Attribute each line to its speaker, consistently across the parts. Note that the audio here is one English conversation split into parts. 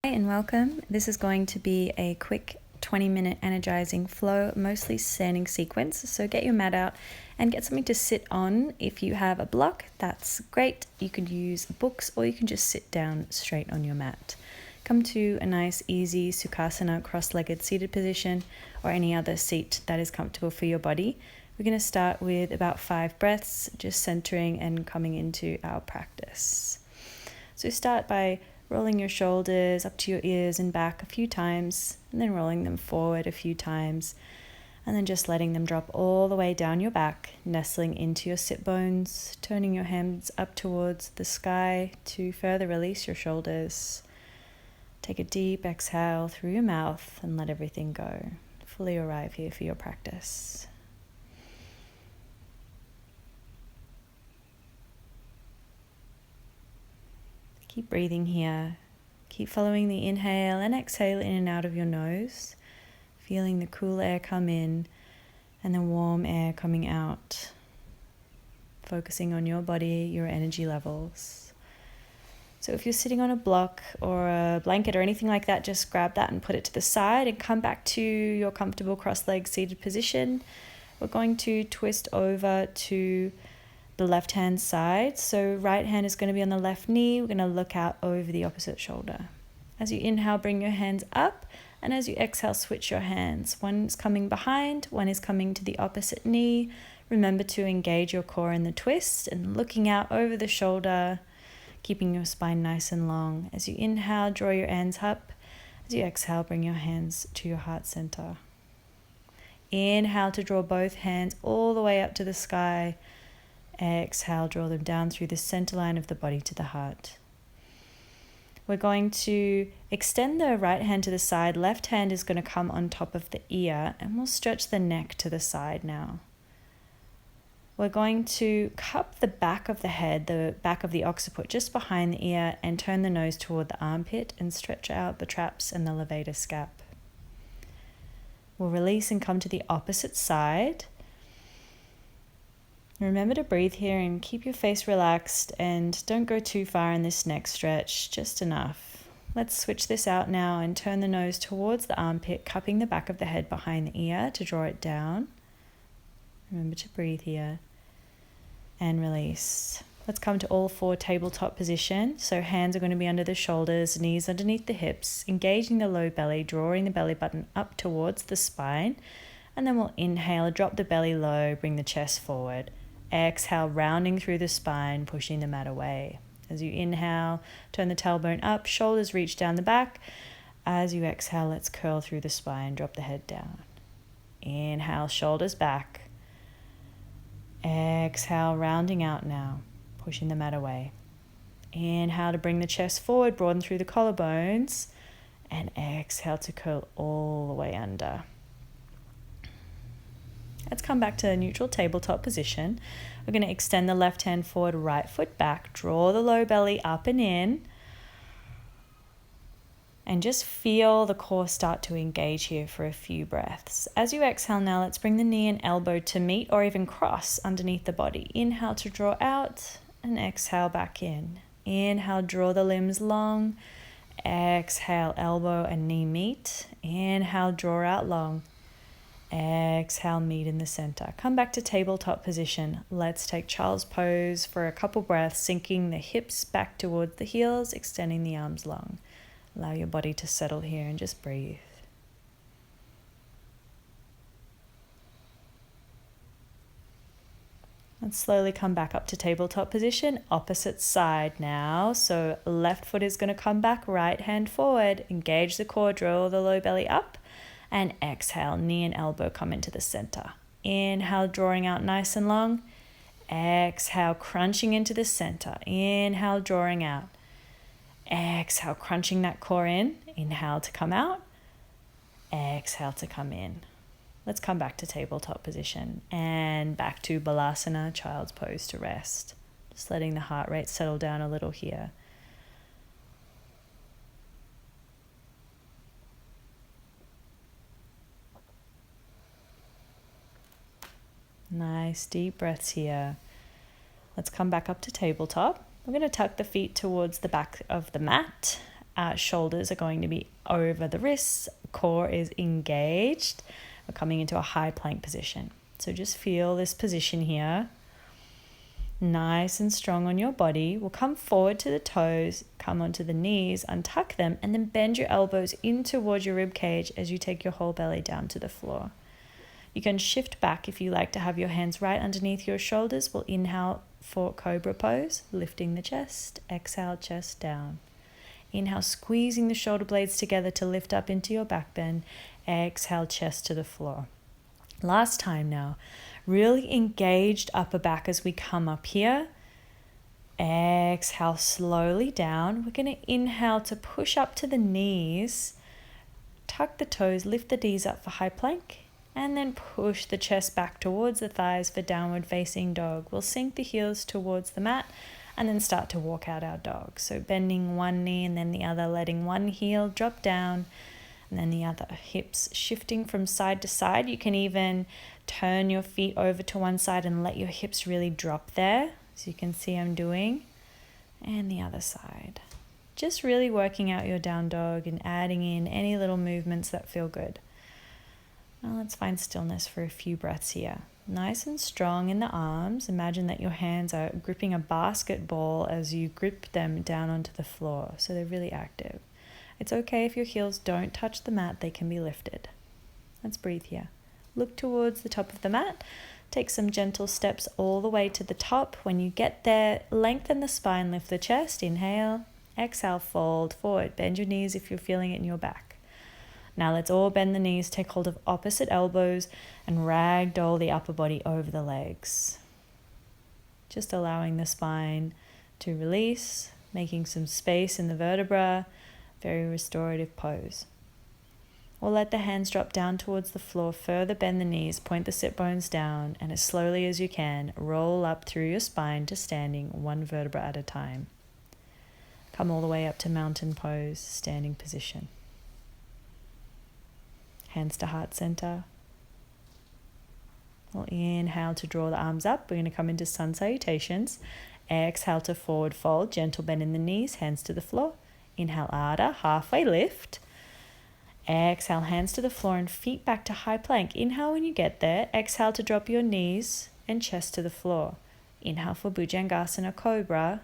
Speaker 1: Hi and welcome. This is going to be a quick 20-minute energizing flow, mostly standing sequence. So get your mat out and get something to sit on. If you have a block, that's great. You could use books or you can just sit down straight on your mat. Come to a nice, easy Sukhasana, cross-legged seated position, or any other seat that is comfortable for your body. We're going to start with about 5 breaths, just centering and coming into our practice. So start by rolling your shoulders up to your ears and back a few times, and then rolling them forward a few times, and then just letting them drop all the way down your back, nestling into your sit bones, turning your hands up towards the sky to further release your shoulders. Take a deep exhale through your mouth and let everything go. Fully arrive here for your practice. Keep breathing here. Keep following the inhale and exhale in and out of your nose, feeling the cool air come in and the warm air coming out. Focusing on your body, your energy levels. So if you're sitting on a block or a blanket or anything like that, just grab that and put it to the side and come back to your comfortable cross-legged seated position. We're going to twist over to the left hand side. So right hand is going to be on the left knee. We're going to look out over the opposite shoulder. As you inhale, bring your hands up, and as you exhale, switch your hands. One is coming behind, one is coming to the opposite knee. Remember to engage your core in the twist and looking out over the shoulder, keeping your spine nice and long. As you inhale, draw your hands up. As you exhale, bring your hands to your heart center. Inhale to draw both hands all the way up to the sky. Exhale, draw them down through the center line of the body to the heart. We're going to extend the right hand to the side. Left hand is going to come on top of the ear, and we'll stretch the neck to the side now. We're going to cup the back of the head, the back of the occiput, just behind the ear, and turn the nose toward the armpit and stretch out the traps and the levator scap. We'll release and come to the opposite side. Remember to breathe here and keep your face relaxed, and don't go too far in this neck stretch, just enough. Let's switch this out now and turn the nose towards the armpit, cupping the back of the head behind the ear to draw it down. Remember to breathe here and release. Let's come to all 4 tabletop position. So hands are going to be under the shoulders, knees underneath the hips, engaging the low belly, drawing the belly button up towards the spine. And then we'll inhale, drop the belly low, bring the chest forward. Exhale, rounding through the spine, pushing the mat away. As you inhale, turn the tailbone up, shoulders reach down the back. As you exhale, let's curl through the spine, drop the head down. Inhale, shoulders back. Exhale, rounding out now, pushing the mat away. Inhale to bring the chest forward, broaden through the collarbones. And exhale to curl all the way under. Let's come back to a neutral tabletop position. We're going to extend the left hand forward, right foot back, draw the low belly up and in, and just feel the core start to engage here for a few breaths. As you exhale now, let's bring the knee and elbow to meet or even cross underneath the body. Inhale to draw out and exhale back in. Inhale, draw the limbs long. Exhale, elbow and knee meet. Inhale, draw out long. Exhale, meet in the center. Come back to tabletop position. Let's take child's pose for a couple breaths, sinking the hips back towards the heels, extending the arms long. Allow your body to settle here and just breathe. And slowly come back up to tabletop position, opposite side now. So left foot is going to come back, right hand forward. Engage the core, draw the low belly up. And exhale, knee and elbow come into the center. Inhale, drawing out nice and long. Exhale, crunching into the center. Inhale, drawing out. Exhale, crunching that core in. Inhale to come out. Exhale to come in. Let's come back to tabletop position and back to Balasana, child's pose to rest. Just letting the heart rate settle down a little here. Nice deep breaths here. Let's come back up to tabletop. We're going to tuck the feet towards the back of the mat Shoulders are going to be over the wrists. Core is engaged. We're coming into a high plank position. So just feel this position here. Nice and strong on your body. We'll come forward to the toes, come onto the knees, untuck them, and then bend your elbows in towards your rib cage as you take your whole belly down to the floor. You can shift back if you like to have your hands right underneath your shoulders. We'll inhale for cobra pose, lifting the chest. Exhale, chest down. Inhale, squeezing the shoulder blades together to lift up into your back bend. Exhale, chest to the floor. Last time now. Really engaged upper back as we come up here. Exhale slowly down. We're going to inhale to push up to the knees. Tuck the toes, lift the knees up for high plank. And then push the chest back towards the thighs for downward facing dog. We'll sink the heels towards the mat and then start to walk out our dog. So bending one knee and then the other, letting one heel drop down and then the other. Hips shifting from side to side. You can even turn your feet over to one side and let your hips really drop there. So you can see I'm doing. And the other side. Just really working out your down dog and adding in any little movements that feel good. Now let's find stillness for a few breaths here. Nice and strong in the arms. Imagine that your hands are gripping a basketball as you grip them down onto the floor. So they're really active. It's okay if your heels don't touch the mat, they can be lifted. Let's breathe here. Look towards the top of the mat. Take some gentle steps all the way to the top. When you get there, lengthen the spine, lift the chest. Inhale, exhale, fold forward. Bend your knees if you're feeling it in your back. Now let's all bend the knees, take hold of opposite elbows and ragdoll the upper body over the legs. Just allowing the spine to release, making some space in the vertebra, very restorative pose. Or let the hands drop down towards the floor, further bend the knees, point the sit bones down, and as slowly as you can, roll up through your spine to standing, one vertebra at a time. Come all the way up to mountain pose, standing position. Hands to heart center. We'll inhale to draw the arms up. We're going to come into sun salutations. Exhale to forward fold, gentle bend in the knees, hands to the floor. Inhale, Ardha, halfway lift. Exhale, hands to the floor and feet back to high plank. Inhale when you get there. Exhale to drop your knees and chest to the floor. Inhale for Bhujangasana Cobra.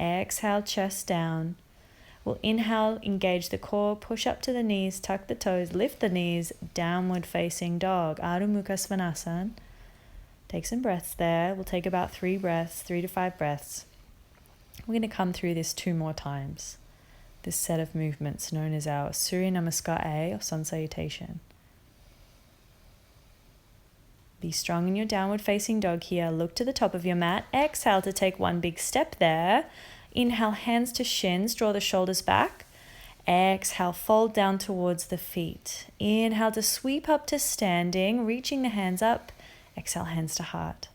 Speaker 1: Exhale, chest down. We'll inhale, engage the core, push up to the knees, tuck the toes, lift the knees, downward facing dog, Adho Mukha Svanasana. Take some breaths there. We'll take about 3 to 5 breaths. We're going to come through this 2 more times. This set of movements known as our Surya Namaskar A or Sun Salutation. Be strong in your downward facing dog here. Look to the top of your mat. Exhale to take 1 big step there. Inhale, hands to shins, draw the shoulders back. Exhale, fold down towards the feet. Inhale to sweep up to standing, reaching the hands up. Exhale, hands to heart.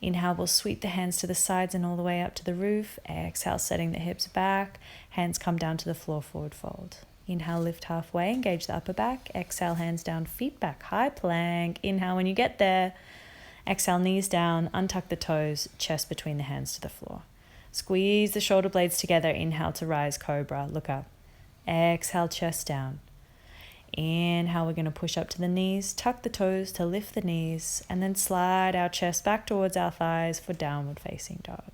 Speaker 1: Inhale, we'll sweep the hands to the sides and all the way up to the roof. Exhale, setting the hips back. Hands come down to the floor, forward fold. Inhale, lift halfway, engage the upper back. Exhale, hands down, feet back, high plank. Inhale when you get there. Exhale, knees down, untuck the toes, chest between the hands to the floor. Squeeze the shoulder blades together. Inhale to rise, cobra, look up. Exhale, chest down. Inhale, we're going to push up to the knees, tuck the toes to lift the knees, and then slide our chest back towards our thighs for downward facing dog.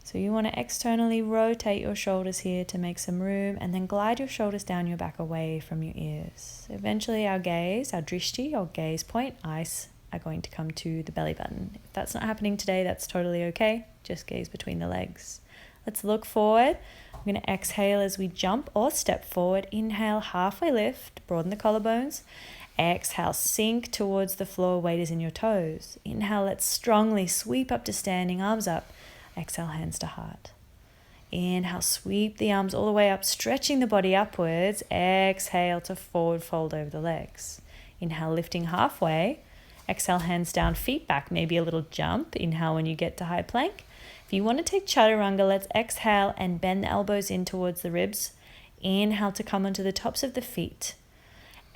Speaker 1: So you want to externally rotate your shoulders here to make some room, and then glide your shoulders down your back away from your ears. Eventually our gaze, our drishti or gaze point, eyes are going to come to the belly button. If that's not happening today, that's totally okay. Just gaze between the legs. Let's look forward. We're going to exhale as we jump or step forward. Inhale, halfway lift, broaden the collarbones. Exhale, sink towards the floor, weight is in your toes. Inhale, let's strongly sweep up to standing, arms up. Exhale, hands to heart. Inhale, sweep the arms all the way up, stretching the body upwards. Exhale to forward fold over the legs. Inhale, lifting halfway. Exhale, hands down, feet back, maybe a little jump. Inhale when you get to high plank. If you want to take chaturanga, let's exhale and bend the elbows in towards the ribs. Inhale to come onto the tops of the feet.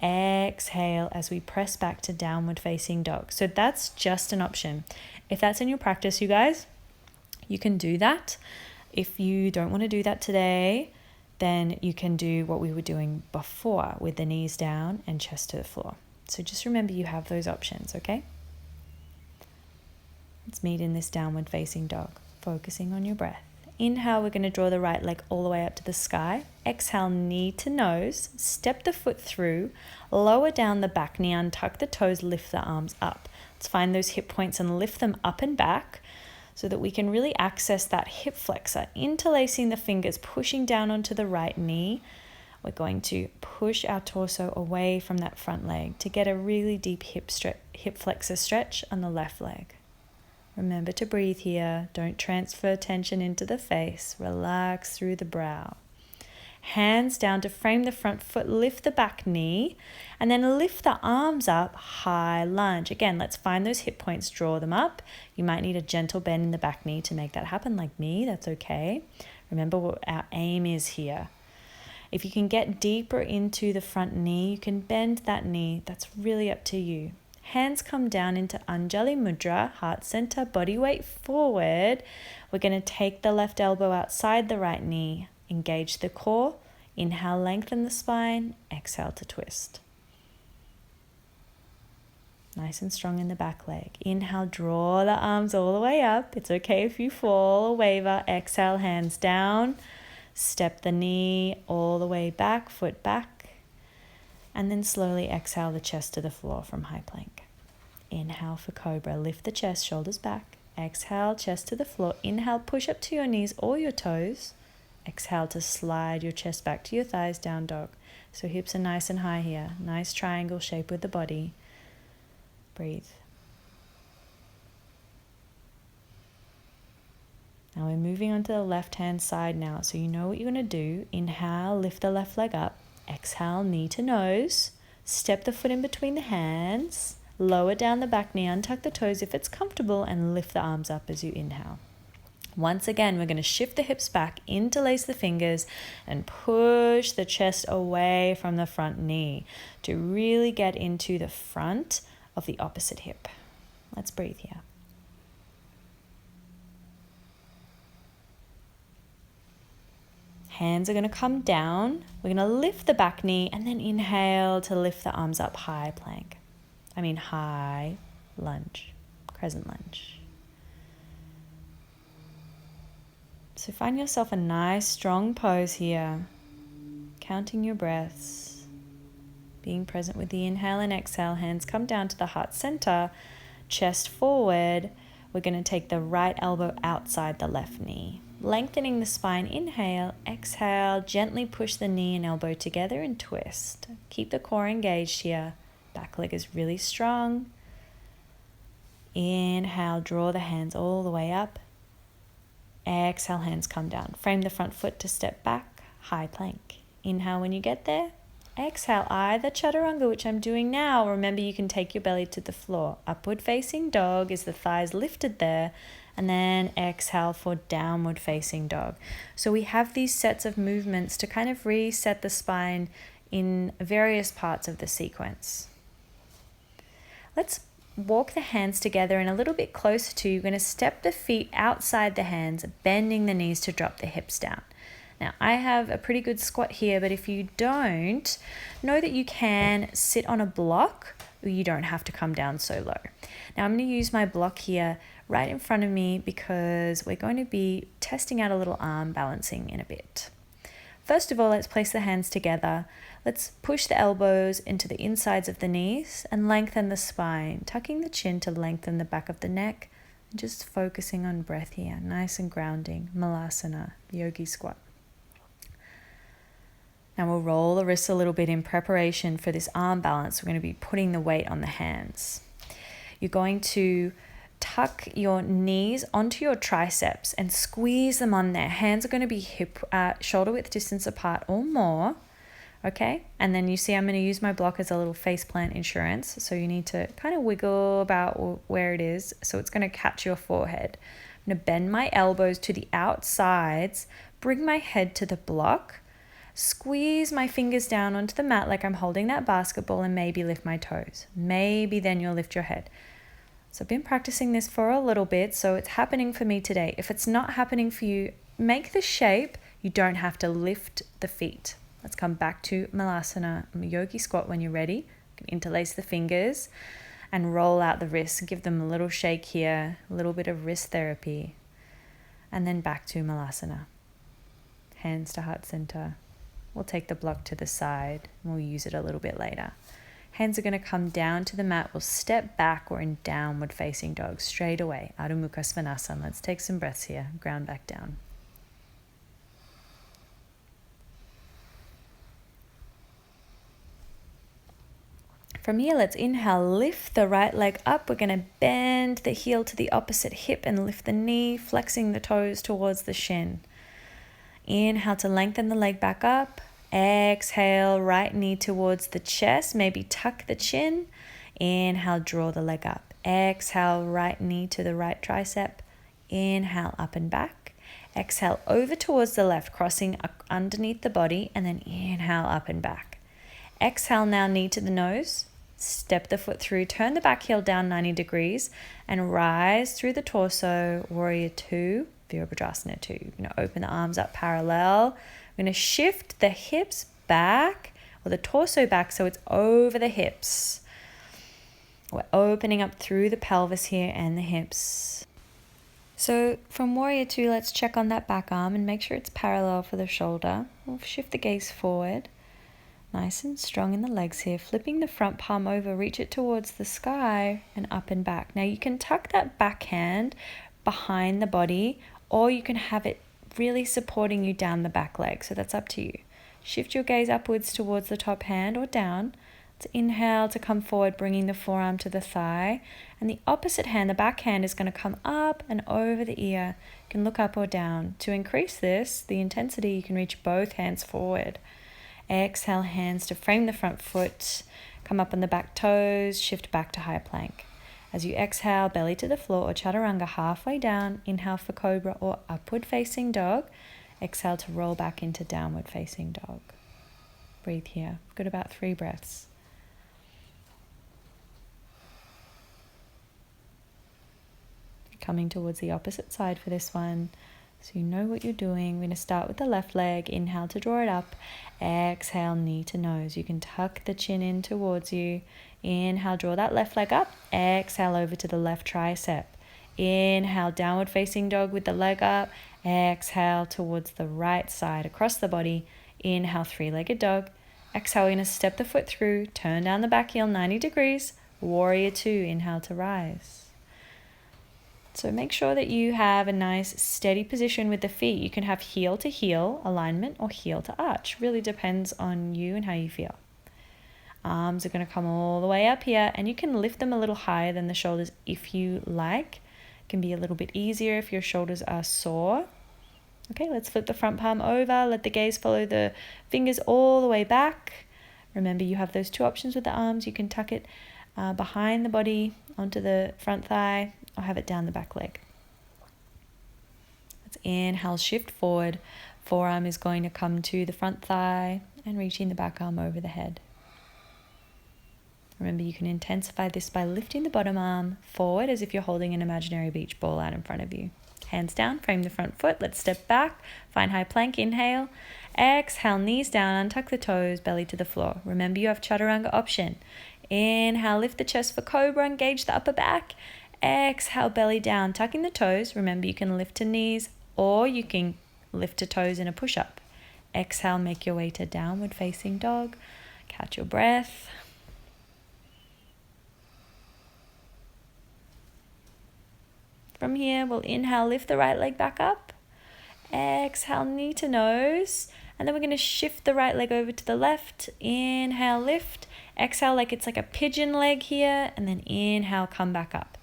Speaker 1: Exhale as we press back to downward facing dog. So that's just an option. If that's in your practice, you guys, You can do that. If you don't want to do that today, then you can do what we were doing before with the knees down and chest to the floor. So just remember you have those options, okay? Let's meet in this downward facing dog, focusing on your breath. Inhale, we're going to draw the right leg all the way up to the sky. Exhale, knee to nose, step the foot through, lower down the back knee, untuck the toes, lift the arms up. Let's find those hip points and lift them up and back so that we can really access that hip flexor, interlacing the fingers, pushing down onto the right knee. We're going to push our torso away from that front leg to get a really deep hip flexor stretch on the left leg. Remember to breathe here. Don't transfer tension into the face. Relax through the brow. Hands down to frame the front foot, lift the back knee, and then lift the arms up, high lunge. Again, let's find those hip points, draw them up. You might need a gentle bend in the back knee to make that happen, like me, that's okay. Remember what our aim is here. If you can get deeper into the front knee, you can bend that knee. That's really up to you. Hands come down into Anjali Mudra, heart center, body weight forward. We're going to take the left elbow outside the right knee. Engage the core. Inhale, lengthen the spine. Exhale to twist. Nice and strong in the back leg. Inhale, draw the arms all the way up. It's okay if you fall or waver. Exhale, hands down. Step the knee all the way back, foot back. And then slowly exhale the chest to the floor from high plank. Inhale for cobra, lift the chest, shoulders back. Exhale, chest to the floor. Inhale, push up to your knees or your toes. Exhale to slide your chest back to your thighs, down dog. So hips are nice and high here. Nice triangle shape with the body. Breathe. Now we're moving on to the left hand side now. So you know what you're going to do. Inhale, lift the left leg up. Exhale, knee to nose. Step the foot in between the hands. Lower down the back knee, untuck the toes if it's comfortable, and lift the arms up as you inhale. Once again, we're going to shift the hips back, interlace the fingers, and push the chest away from the front knee to really get into the front of the opposite hip. Let's breathe here. Hands are going to come down. We're going to lift the back knee and then inhale to lift the arms up, high plank. High lunge, crescent lunge. So find yourself a nice strong pose here. Counting your breaths. Being present with the inhale and exhale. Hands come down to the heart center. Chest forward. We're going to take the right elbow outside the left knee. Lengthening the spine, inhale, exhale, gently push the knee and elbow together and twist. Keep the core engaged here. Back leg is really strong. Inhale, draw the hands all the way up. Exhale, hands come down. Frame the front foot to step back, high plank. Inhale when you get there. Exhale, either chaturanga, which I'm doing now. Remember, you can take your belly to the floor. Upward facing dog is the thighs lifted there. And then exhale for downward facing dog. So we have these sets of movements to kind of reset the spine in various parts of the sequence. Let's walk the hands together and a little bit closer to you. You're going to step the feet outside the hands, bending the knees to drop the hips down. Now, I have a pretty good squat here, but if you don't, know that you can sit on a block, or you don't have to come down so low. Now, I'm going to use my block here right in front of me because we're going to be testing out a little arm balancing in a bit. First of all, let's place the hands together. Let's push the elbows into the insides of the knees and lengthen the spine, tucking the chin to lengthen the back of the neck, and just focusing on breath here, nice and grounding, Malasana, yogi squat. Now we'll roll the wrists a little bit in preparation for this arm balance. We're going to be putting the weight on the hands. You're going to tuck your knees onto your triceps and squeeze them on there. Hands are going to be shoulder width distance apart or more. Okay, and then you see I'm going to use my block as a little faceplant insurance. So you need to kind of wiggle about where it is. So it's going to catch your forehead. I'm going to bend my elbows to the outsides, bring my head to the block, squeeze my fingers down onto the mat like I'm holding that basketball, and maybe lift my toes. Maybe then you'll lift your head. So I've been practicing this for a little bit, so it's happening for me today. If it's not happening for you, make the shape. You don't have to lift the feet. Let's come back to Malasana, yogi squat when you're ready. You can interlace the fingers and roll out the wrists. Give them a little shake here, a little bit of wrist therapy. And then back to Malasana. Hands to heart center. We'll take the block to the side and we'll use it a little bit later. Hands are going to come down to the mat. We'll step back or in downward facing dog straight away. Adho Mukha Svanasana. Let's take some breaths here. Ground back down. From here, let's inhale, lift the right leg up. We're going to bend the heel to the opposite hip and lift the knee, flexing the toes towards the shin. Inhale to lengthen the leg back up. Exhale, right knee towards the chest, maybe tuck the chin. Inhale, draw the leg up. Exhale, right knee to the right tricep. Inhale, up and back. Exhale, over towards the left, crossing underneath the body, and then inhale, up and back. Exhale, now knee to the nose. Step the foot through, turn the back heel down 90 degrees, and rise through the torso, Warrior 2, Virabhadrasana 2. You're going to open the arms up parallel. We're going to shift the hips back, or the torso back, so it's over the hips. We're opening up through the pelvis here and the hips. So from Warrior 2, let's check on that back arm and make sure it's parallel for the shoulder. We'll shift the gaze forward. Nice and strong in the legs here. Flipping the front palm over, reach it towards the sky and up and back. Now you can tuck that back hand behind the body, or you can have it really supporting you down the back leg. So that's up to you. Shift your gaze upwards towards the top hand or down. Let's inhale to come forward, bringing the forearm to the thigh. And the opposite hand, the back hand, is going to come up and over the ear. You can look up or down. To increase this, the intensity, you can reach both hands forward. Exhale, hands to frame the front foot. Come up on the back toes, shift back to high plank. As you exhale, belly to the floor or chaturanga halfway down. Inhale for cobra or upward facing dog. Exhale to roll back into downward facing dog. Breathe here. Good, about 3 breaths. Coming towards the opposite side for this one. So you know what you're doing. We're going to start with the left leg. Inhale to draw it up. Exhale, knee to nose. You can tuck the chin in towards you. Inhale, draw that left leg up. Exhale, over to the left tricep. Inhale, downward facing dog with the leg up. Exhale, towards the right side, across the body. Inhale, 3-legged dog. Exhale, we're going to step the foot through. Turn down the back heel 90 degrees. Warrior 2, inhale to rise. So make sure that you have a nice steady position with the feet. You can have heel to heel alignment or heel to arch. Really depends on you and how you feel. Arms are going to come all the way up here, and you can lift them a little higher than the shoulders if you like. It can be a little bit easier if your shoulders are sore. Okay, let's flip the front palm over. Let the gaze follow the fingers all the way back. Remember, you have those 2 options with the arms. You can tuck it behind the body onto the front thigh, or have it down the back leg. Let's inhale, shift forward. Forearm is going to come to the front thigh and reaching the back arm over the head. Remember, you can intensify this by lifting the bottom arm forward as if you're holding an imaginary beach ball out in front of you. Hands down, frame the front foot. Let's step back, find high plank, inhale. Exhale, knees down, untuck the toes, belly to the floor. Remember, you have chaturanga option. Inhale, lift the chest for cobra, engage the upper back. Exhale, belly down, tucking the toes. Remember, you can lift to knees or you can lift to toes in a push-up. Exhale, make your way to downward facing dog. Catch your breath. From here, we'll inhale, lift the right leg back up. Exhale, knee to nose. And then we're going to shift the right leg over to the left. Inhale, lift. Exhale, like it's like a pigeon leg here. And then inhale, come back up.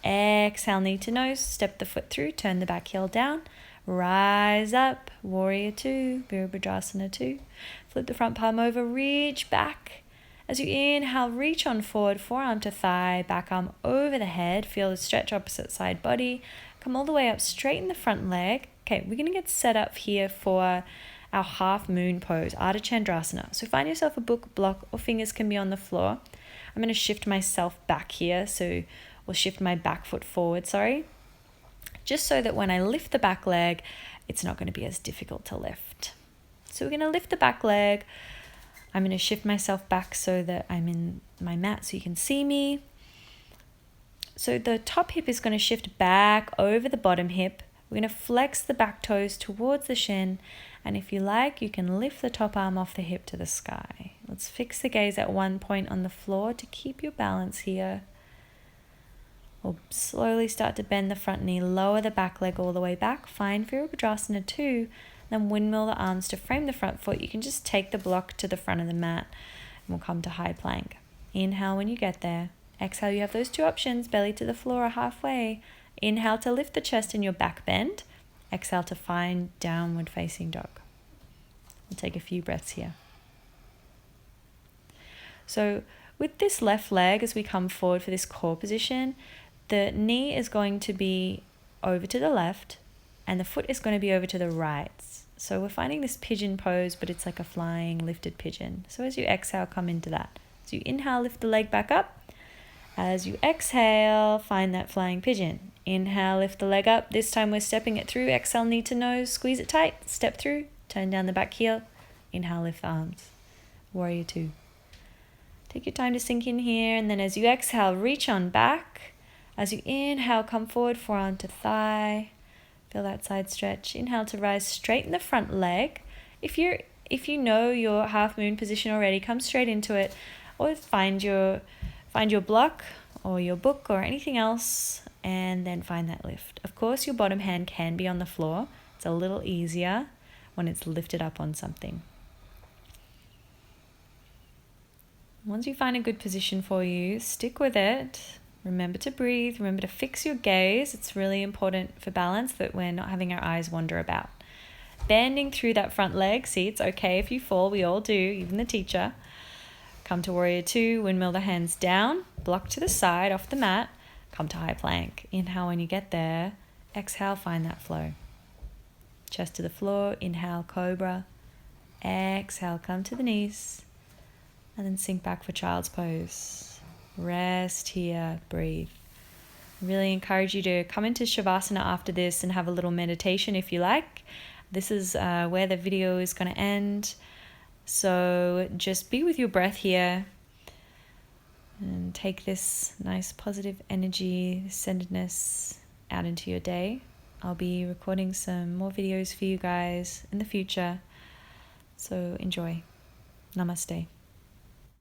Speaker 1: Exhale, knee to nose. Step the foot through. Turn the back heel down. Rise up. Warrior 2. Virabhadrasana 2. Flip the front palm over. Reach back. As you inhale, reach on forward, forearm to thigh, back arm over the head. Feel the stretch opposite side body. Come all the way up, straighten the front leg. Okay, we're going to get set up here for our half moon pose, Ardha Chandrasana. So find yourself a book, block, or fingers can be on the floor. I'm going to shift myself back here, so or shift my back foot forward, just so that when I lift the back leg, it's not going to be as difficult to lift. So we're going to lift the back leg. I'm going to shift myself back so that I'm in my mat so you can see me. So the top hip is going to shift back over the bottom hip. We're going to flex the back toes towards the shin. And if you like, you can lift the top arm off the hip to the sky. Let's fix the gaze at one point on the floor to keep your balance here. We'll slowly start to bend the front knee, lower the back leg all the way back. Find Virabhadrasana 2. Then windmill the arms to frame the front foot. You can just take the block to the front of the mat and we'll come to high plank. Inhale when you get there. Exhale, you have those two options, belly to the floor or halfway. Inhale to lift the chest in your back bend. Exhale to find downward facing dog. We'll take a few breaths here. So with this left leg, as we come forward for this core position, the knee is going to be over to the left and the foot is going to be over to the right. So we're finding this pigeon pose, but it's like a flying lifted pigeon. So as you exhale, come into that. So you inhale, lift the leg back up. As you exhale, find that flying pigeon. Inhale, lift the leg up. This time we're stepping it through. Exhale, knee to nose, squeeze it tight. Step through, turn down the back heel. Inhale, lift the arms. Warrior 2. Take your time to sink in here. And then as you exhale, reach on back. As you inhale, come forward, forearm to thigh. Feel that side stretch. Inhale to rise, straighten the front leg. If you know your half moon position already, come straight into it. Or find your block or your book or anything else and then find that lift. Of course, your bottom hand can be on the floor. It's a little easier when it's lifted up on something. Once you find a good position for you, stick with it. Remember to breathe. Remember to fix your gaze. It's really important for balance that we're not having our eyes wander about. Bending through that front leg. See, it's okay if you fall. We all do, even the teacher. Come to Warrior 2, windmill the hands down, block to the side off the mat, come to high plank. Inhale when you get there, exhale, find that flow. Chest to the floor, inhale, cobra, exhale, come to the knees, and then sink back for child's pose. Rest here, breathe. Really encourage you to come into Shavasana after this and have a little meditation if you like. This is where the video is going to end. So just be with your breath here and take this nice positive energy, centeredness out into your day. I'll be recording some more videos for you guys in the future. So enjoy. Namaste.